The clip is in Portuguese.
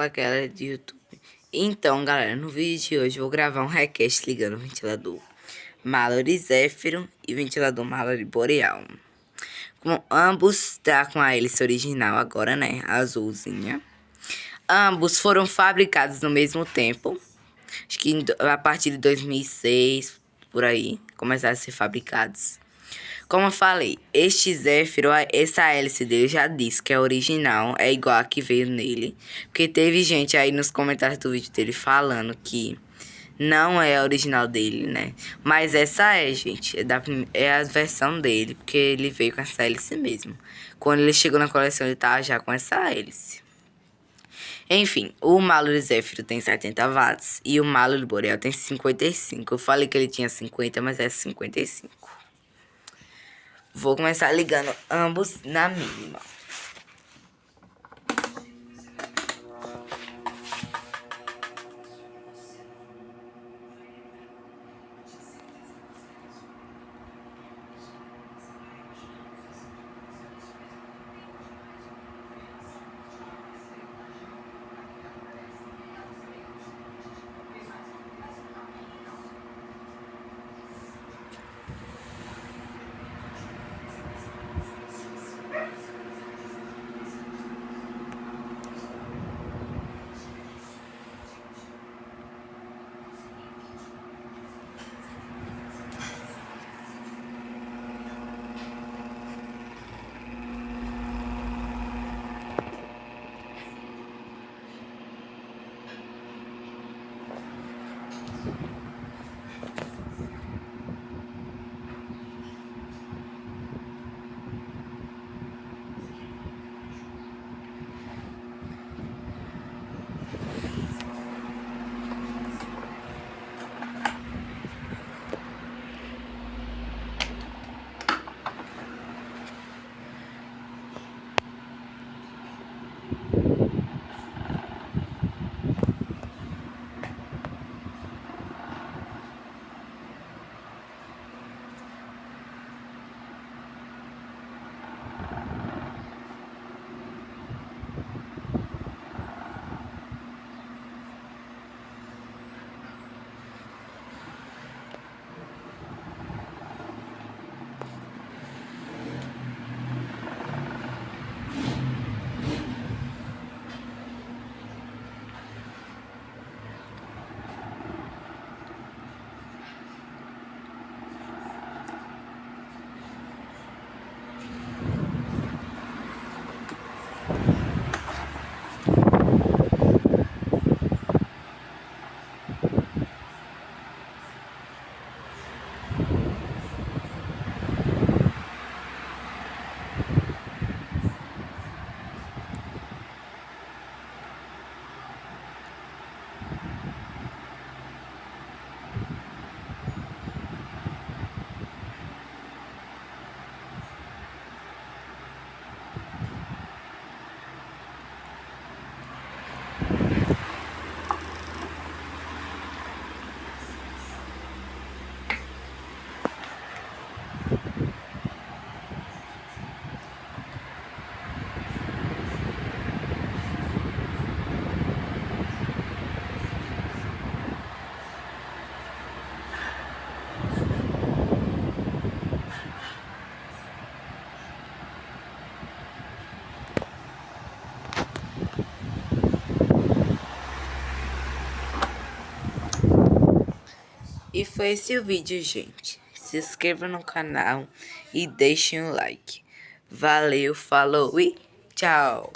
fala que ela é de YouTube. Então, galera, no vídeo de hoje eu vou gravar um request ligando o ventilador Malory zéfiro e ventilador Malory boreal. Com ambos tá com a hélice original agora, né? A azulzinha. Ambos foram fabricados no mesmo tempo. Acho que a partir de 2006, por aí, começaram a ser fabricados. Como eu falei, este zéfiro, essa hélice dele já disse que é original, é igual a que veio nele. Porque teve gente aí nos comentários do vídeo dele falando que não é a original dele, né? Mas essa é, gente, é a versão dele, porque ele veio com essa hélice mesmo. Quando ele chegou na coleção, ele tava já com essa hélice. Enfim, o Malory zéfiro tem 70 watts e o Malory boreal tem 55. Eu falei que ele tinha 50, mas é 55. Vou começar ligando ambos na mínima. E foi esse o vídeo, gente. Se inscreva no canal e deixem um like. Valeu, falou e tchau!